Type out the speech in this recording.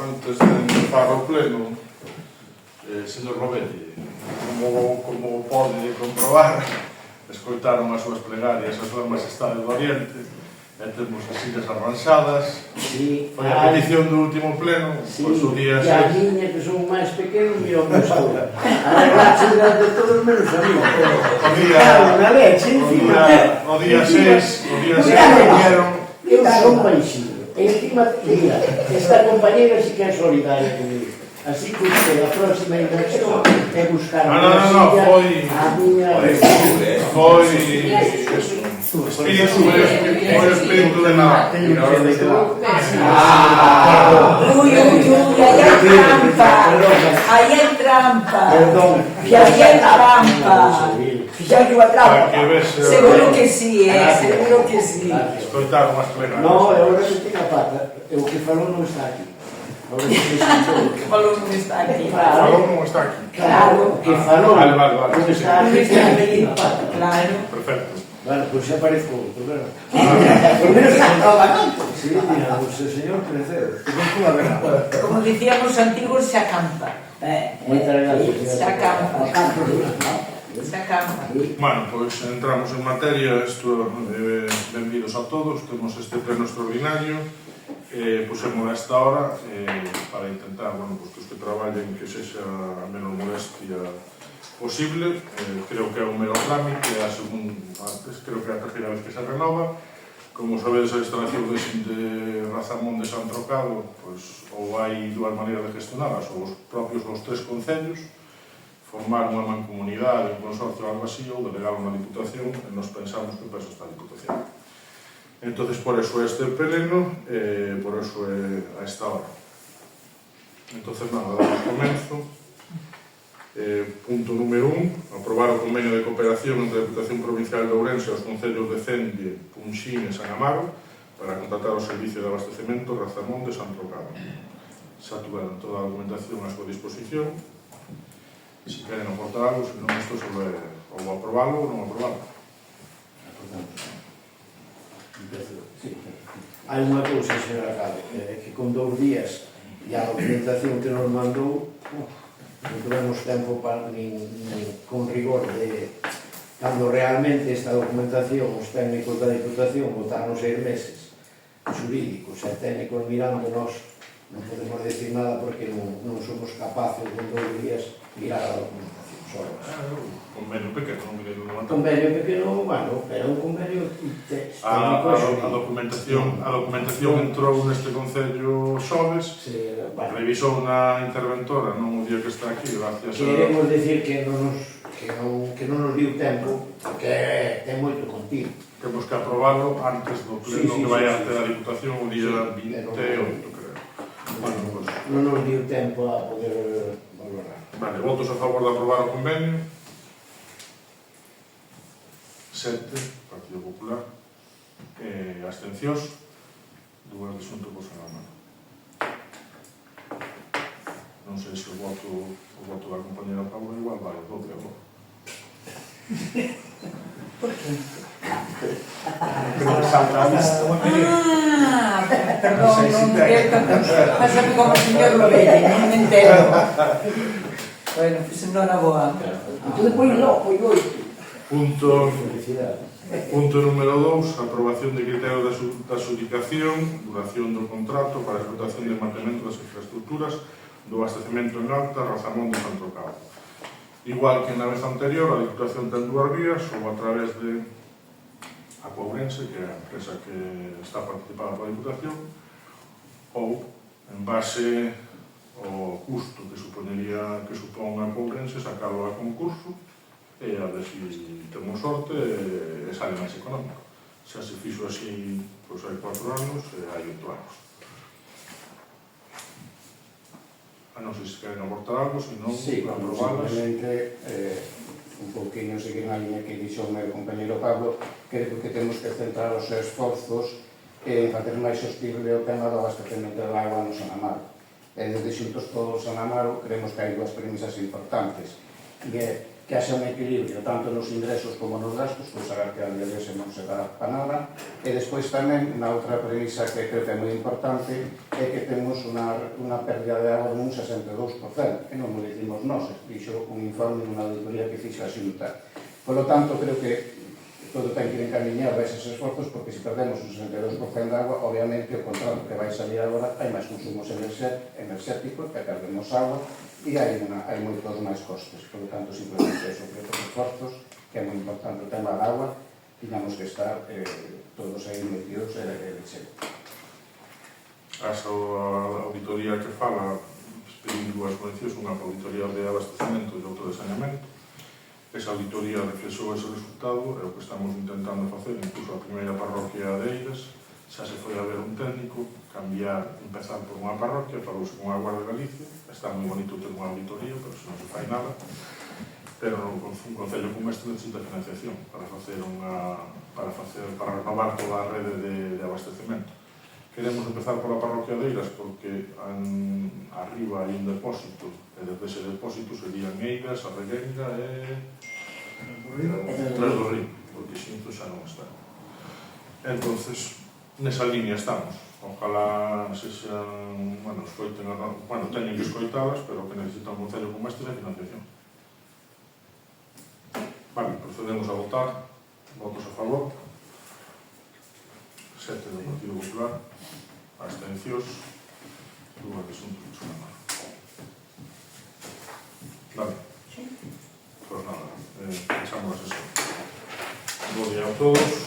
antes de empezar o pleno, señor Robetti, como pode comprobar, escoitaron as súas plegarias a súa majestade do Oriente, e temos as sillas arranxadas. Foi a petición do último pleno, pois o día 6. E a miña, que son máis pequenos, e o meu estou. Arreglaxe de todos menos a mí. O día 6 vinieron. Eu son baixinho. E encima, mira, esta compañera sí que é solidaria comigo. Así que usted, a próxima inversión é buscar unha silla a miña... Foi o espírito de nada. Uy, ahí hay trampa. Perdón. Que ahí hay trampa. Fixar que iba trampa. Seguro que sí, seguro que sí. Escoitaron as plegarias. No, eu repetí a pata. O que falou non está aquí. O que falou non está aquí. Falou non está aquí. Claro, o que falou non está aquí, está aquí a pata. Claro. Perfecto. Bueno, pues xa parezco outro, claro. Por menos está trabajando. Sí, mira, pues el señor Crecedo. Como dicíamos antiguos, se acampa. Moitas gracias. Se acampa. Se acampa. Bueno, pois entramos en materia. Benvidos a todos. Temos este pleno extraordinario. Pusemos a esta hora para intentar, bueno, pues, que os que traballen que sexa a menos molestia posible. Creo que é un mero trámite, creo que é a terceira vez que se renova. Como sabedes, a instalación de Razamón de San Trocado, pues, ou hai dúas maneiras de gestionalas, ou os propios dos tres concellos, formar unha mancomunidade, un consorcio, algo así, ou delegar unha diputación, e nos pensamos que pensa esta diputación. Entonces, por eso este pleno, por eso a esta hora. Entonces, nada, damos comenzo. Punto número 1, aprobar o convenio de cooperación entre a Diputación Provincial de Ourense e os concellos de Cende, Punxín e San Amaro para contratar o servicio de abastecemento Razamón de San Trocado. Xa tuveron toda a documentación a súa disposición. Se queren aportar algo, se non, isto sobre ou aprobalo ou non aprobalo. Hai unha cousa, señora Cabe, que con 2 días e a documentación que nos mandou, non tuvemos tempo para nin con rigor de cando realmente esta documentación os técnicos da Diputación votaron 6 meses xurídicos e técnicos mirando, nós non podemos decir nada porque non somos capaces de 2 días mirar a documentación solos. Convenio pequeno, non me Un convenio pequeno, bueno, pero un convenio técnico a documentación entrou neste concello xoves, revisou na interventora non o día que está aquí, gracias a... Queremos decir que non nos diu tempo, porque ten moito contigo. Temos que aprobarlo antes do pleno que vai a ter a Diputación o día 28, creo. Non nos diu tempo a poder valorar. Vale, votos a favor de aprobar o convenio. 7, Partido Popular. Abstencións. 2 de xunto por San Amaro. Non sei se o voto da compañera Paula igual vale, 12 agora. Por qué? Perdón, non me pasa como o señor Robetti, non me entero. Bueno, pues enhoraboa. Entón, pois non, pois hoxe. Punto número 2, aprobación de criterios da adxudicación, duración do contrato para a explotación e mantemento das infraestructuras do abastecemento en alta Razamón de San Trocado. Igual que na vez anterior, a Diputación ten 2 vías, ou a través de Aquaurense, que é a empresa que está participada pola Diputación, ou en base ao custo que supón a Aquaurense sacalo a concurso e a ver se temos sorte e sale máis económico. Xa se fixo así, pois hai 4 anos e hai 8 anos. Non sei se queren aportar algo, se non, aprobalas. Simplemente, un pouquinho seguir na línea que dixo o meu compañero Pablo, creo que temos que centrar os esforzos en facer máis sostible o tema do abastecemento de agua no San Amaro. E desde xuntos todos San Amaro creemos que hai 2 premisas importantes, e é que que haxa un equilibrio tanto nos ingresos como nos gastos, pois a ver que a día de hoxe non se dá para nada. E despois tamén, unha outra premisa que creo que é moi importante, é que temos unha pérdida de agua dun 62%, e non o dicimos nós, fixo un informe nunha auditoría que fixo a Xunta. Por lo tanto, creo que todo ten que ir encaminhado a eses esforzos, porque se perdemos un 62% de agua, obviamente o contrato que vai salir agora hai máis consumos enerxéticos, que perdemos agua, e hai moitos máis costes. Por lo tanto, simplemente eso, creo que os esforzos, que é moi importante o tema da agua, tiñamos que estar todos aí metidos e de chego. Asa a auditoría que fala, pedindo dúas condicións, unha auditoría de abastecemento e outra de saneamento. Esa auditoría reflexou ese resultado, é o que estamos intentando facer, incluso a primeira parroquia de Eiras, xa se foi a ver un técnico, empezar por unha parroquia, falouse con a Guardia de Galicia, está moi bonito ter unha auditoría, pero se non se fai nada, pero un concello como este necesita financiación para renovar toda a rede de abastecemento. Queremos empezar pola parroquia de Eiras porque arriba hai un depósito, e desde ese depósito serían Eiras, a Reguenga e Tres do Río, porque Xinzo xa non está. Entonces, nesa línea estamos. Ojalá sexan, teñen que escoitalas, pero que necesita un concello como este é financiación. Vale, procedemos a votar. Votos a favor. 7 do Partido Popular. Abstencións. 2 de Xunta de Sonamar. Vale. Pois nada, fechamos a sesión. Bo día a todos.